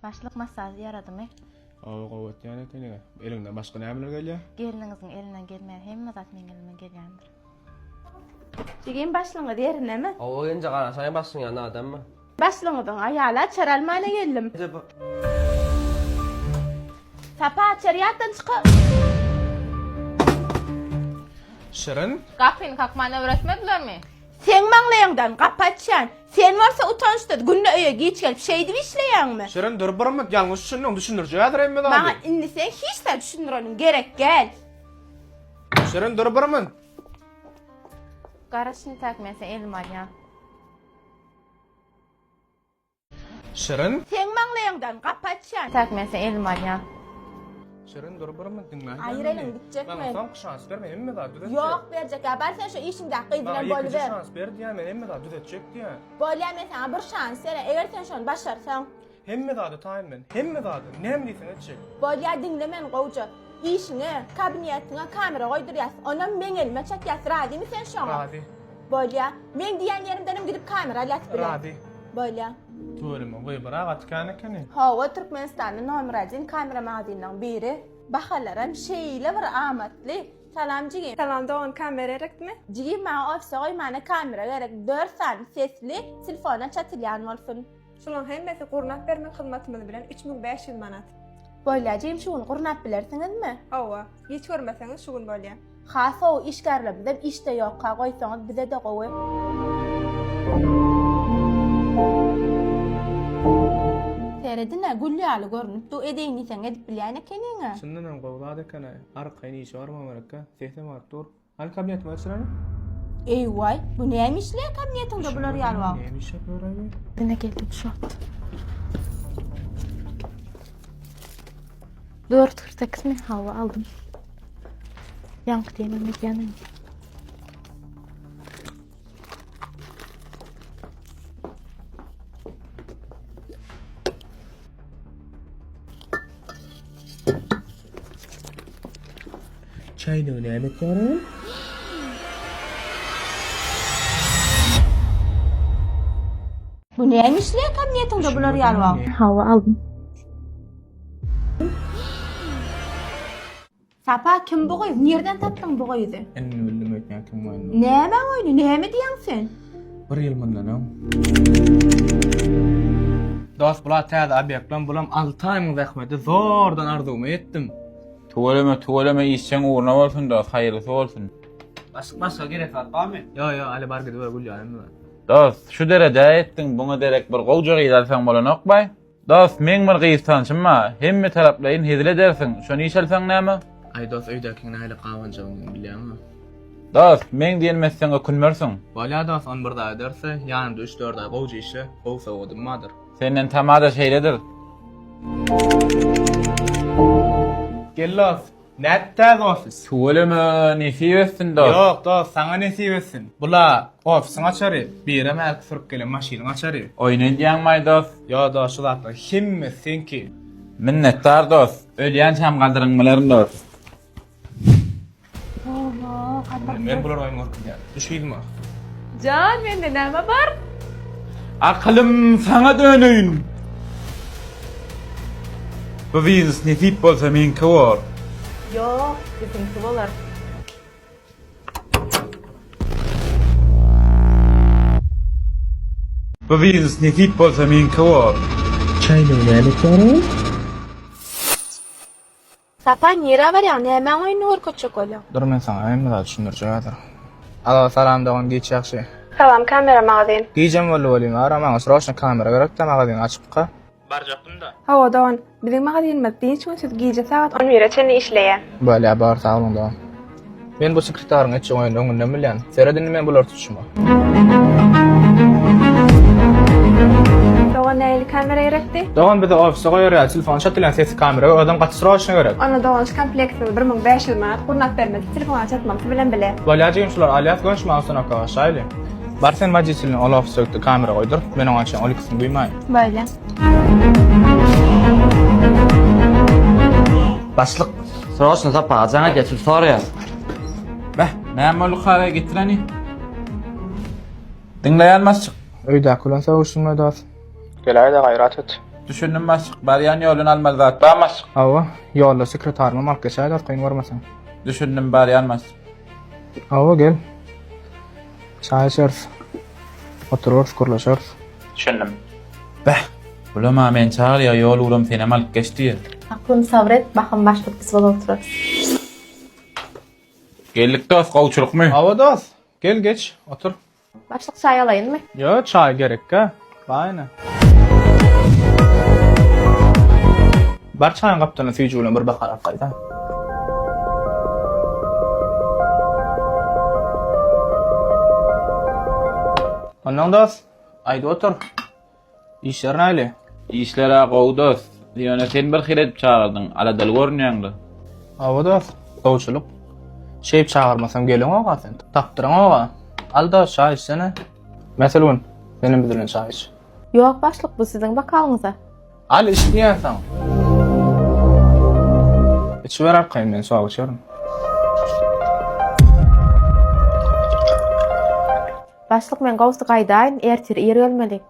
Başlık masaj yaradymy? Awa gowat ýany ekeniňe. Eliňden başga nämeler gelýär? Geliniňiziň elinden gelmeýär, hemme zat meň elimden gelýändir. Jigin başlyňy derineme? Awa ence garaşaň başlyň ýa adammy? Başlyňyň aýala çaralmana geldim. Sapa çariyatdan çıkı. Şirin? Gapyny kakmana öwretmedilermi? Sen maňlaýandan gapatçan. Sen varsa utançda günne öýe giç gelip şeydi işleýänmi? Şirin dur bir mut ýalňyş düşündiň, düşündirjädir emme da. Maňa indi sen hiç de düşündüreniň gerek gel. Şirin dur bir mut. Garaşyny takmasa elim alýan. Şirin? Sen maňlaýandan gapatçan. Takmasa elim alýan. Şirin dur bir mut dinle. Aýrylyň gitjekmi? Ben son şans berme emme da düzetjek. Yok berjek. Bar sen şu işinde hakkıyla bol Bana ver. şans berdi ýa men emme da düzetjek diýä. Bolýan sana bir şans ver. Eger sen şonu başarsan. Hemme da taýyn men. Hemme da näme diýsen etjek. Bolýan dinlemen gowja. İşini, kabinetine kamera goýdurýas. Onam meň elime çekýäs. Razymy sen şoňa? Razi. Bolýan. Men diýen yerimdenim gidip kamera alyat bilen. Razi. Bolýan. Töwerime goý bir agatkan ekeni. Hawa Türkmenistanyň nomeradyň kamera magazynyň biri. Bahalaram şeýle bir amatly. Salam jigim. Tamam doğan kamera gerekmi? Jigim maňa ofisa goýmana kamera gerek. 4 sany sesli telefona çatylýan bolsun. Şunun hemmesi gurnap berme hyzmatymyz bilen 3500 manat. Bolýan jigim şuny gurnap bilersiňizmi? Hawa, hiç görmeseňiz şu gün bolýan. Hasa o işgärler bizem işte ýokka goýsaňyz bize de gowy. Seredine gülýäli görünüp du edeýini sen edip bilýän ekeniňe. Şundan hem gowlady ekene. Arkaýny işi barmy merekkä? Sesem bar dur. Al kabinetime açylan. Eýway, bu näme işler kabinetinde bular ýalwag? Näme iş yapýar abi? Dine geldim şu an. 448 mi hava aldım. Yank diyemem ekyanım. Çayny näme etýär? Bu näme işler kabinetinde bular ýalwag? Hava aldım. Sapa kim bu goýy? Nerden tapdyň bu goýdy? Enne bildim etýän kim var? Näme goýdy? Näme diýen sen? Bir ýyl mundan. Dost bular täze obyektlan bulam 6 aýyň zähmeti zordan arzumy etdim. Tuvaleme işçen uğruna olsun da hayırlısı olsun. Başga gerek barmy? Yo ali bar gidip gülýärmi? Dost, şu derede ettin buna derek bir gowja gyýdalsaň bolanok bay. Dost, meň bir gyýstançyma, hemme taraplaryň hezile dersiň. Şonu işelsäň näme? Ay dost öýdäkiň näle gawanjagyny bilýärmi? Dost, meň diýilmezseň ökünmersiň. Bolýa dost 11 da derse ýanymda 3-4 ay gowja işi, gowsa odummadyr. Senden tamada şeýledir. Gellas. Nätte dost? Tuvaleme nesiwetsin dost. Yok dost, saňa nesip etsin. Bula ofisyň açary, bire mäk sürüp gelen maşynyň açary. Oýnan diýänmay dost. Yo dost, şu zatlar himme senki. Minnettar dost. Ölýän çam galdyryňmalaryň dost. Men bular oýun görkünýär. Düşýdimi? Can mende näme bar? Aklım sana dönün. Bu vizis nesip bolsa men kawar. Yok, bizimki bolar. Bu vizis nesip bolsa men kawar. Çayny näme etýär? Sapa nere barýan? Näme oýny görkeçek bolýan? Dur men saňa hem da düşündirjädir. Alo, salam dogam, geç ýaxşy. Tamam kamera magazin. Gijem bolýan, aramaňa sroşna kamera gerek, magazin açypka. Hawa doğan bizim magazinimiz diýişiň siz gije saat 11'e çenli işleýär. Bolýa bar sağolun dogam. Men bu sekretaryň etjek oýundan öňünden bilýän. Seredini men bular tutuşma. Doğan näli kamera gerekdi? Dogam bize ofise goýarýar, telefon çatylan sesli kamera, adam gaty sroşna gerek. Ana doğan şu kompleksini 1500 manat gurnap bermedi. Telefona çatmamsy bilen bile. Bolýa jegim şular alyat görüşmäň soňra kaşaýly. Bar sen majlisliniň ol ofisde kamera goýdur, men oňa çen oliksyny duýmaýyn. Böyle. Başlyk soroşna sapa jaňa geçip sorýar. Bäh, näme ol hara getireni? Dinleýän masçyk. Öýdä kulan saguşmaýdas. Gelaýda gaýrat et. Düşündüm başyk. Baryan yolun almalı zat barmaş. Awa, yolla sekretarıma marka şaýlar koyun görmeseň. Düşündüm baryan mas. Awa gel. Çay içeriz. Otururuz, kurlaşırız. Düşündüm. Beh. Ulama men çağır ya yol uğram sene mal geçti. Aklım sabret, bakın başlık biz bol otururuz. Geldik dost qowçuluk mu? Awa dost, gel geç, otur. Başlık çay alayın mı? Yo, çay gerek ha. Bayna. Bar çayın kaptanı süýjü bilen bir bakar aýda. Ondan dost, aýda otur. İşler näle? İşlere qow dost. Diýene sen bir hiret çağırdın. Aladal görnýäňdi. Awa dost, qowçuluk. Şeýip çağırmasam gelen oga sen. Tapdyran oga. Al da çay içsene. Meselun, benim bilen çay iç. Yok başlık bu sizin bakalınıza. Al içdiýänsen. İçiber arkaýyn men soğuk içerim. Başlık men gowsy gaýdaýyn, ertir ýer ölmeli.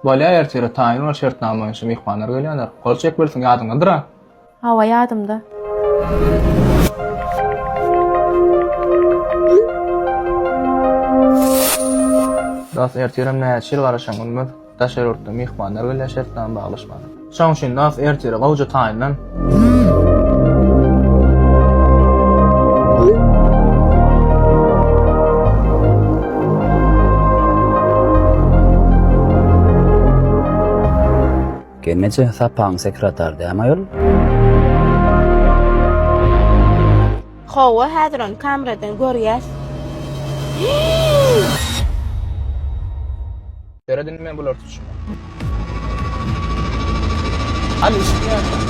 Bolýa ertere taýyn we şertnama şu mehmanlar gelýänler. Golçek bersiň ýadyňdadyr ha. Hawa ýadymda. Das erterem näçil garaşan bilmez. Daşerortda mehmanlar gelýär şertnama baglaşmady. Şoň üçin das ertere gowja taýyndan. Gelmece sapağın sekreter dämeyol. Hawa häzir onu kameradan görýär. Beredin men bular tutuşma. Al içdiýänsen.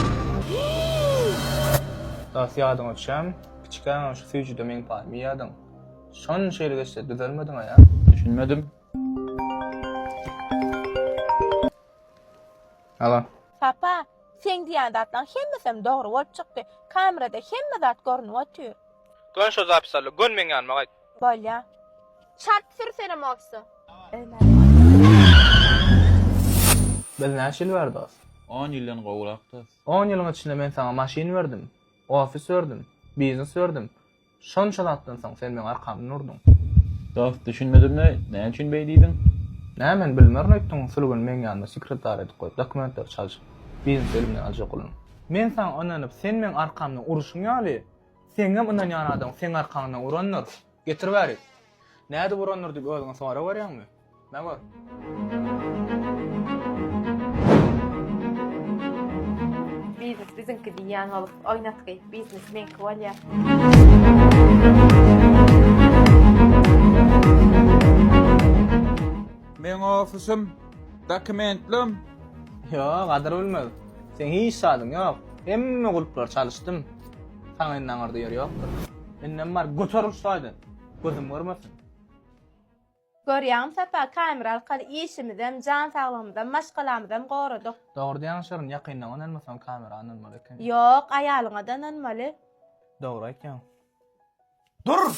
Das ýadyňa düşäm. Kiçikän şu süýjüde men paýmy ýadyň. Şon şeýle geçse düzelmediň ya. Düşünmedim. Ala. Papa, sen diýän datdan hemmesem dogry bolup çykdy. Kamerada hemme zat görünüp otur. Gön şu zapisaly, gön men ýanyma gaýt. Bolýa. Şart sürsene maksy. Biz näçil berdik? 10 ýyldan gowlakdy. 10 ýylyň içinde men sana maşin berdim, ofis berdim, biznes berdim. Şonça zatdan soň sen men arkamdan urdyň. Dost düşünmedim ne üçin beýdiň? Nä men bilmerin öýtdiň, sülgün men ýanyma sekretar edip goýup dokumentler çalyşyp biznes elimden aljak bolun. Men sana onanyp sen men arkamdan uruşyň ýaly. Seňem ondan ýan adam sen arkamdan uranlar. Getir bäri. Näde uranlar diýip özüňe sora berýärmi? Näme? Biznes bizinki diýän olup oýnatgy, biznes menki bolýar. Men ofisim, dokumentlim. Yo, gadyr bilmez. Sen hiç sadyň ýok. Hemme gulplar çalyşdym. Saňa näňärde ýeri ýokdur. Menden bar göterip saýdyn. Gözüm görmesin. Görýäň sapa kamera arkaly işimizem, jan saglamyzam, maşgalamyzam goradyk. Dogry diýen şerň ýakyndan onanmasam kamera ananmaly eken. Ýok, aýalyňa da nanmaly. Dogry eken. Dur!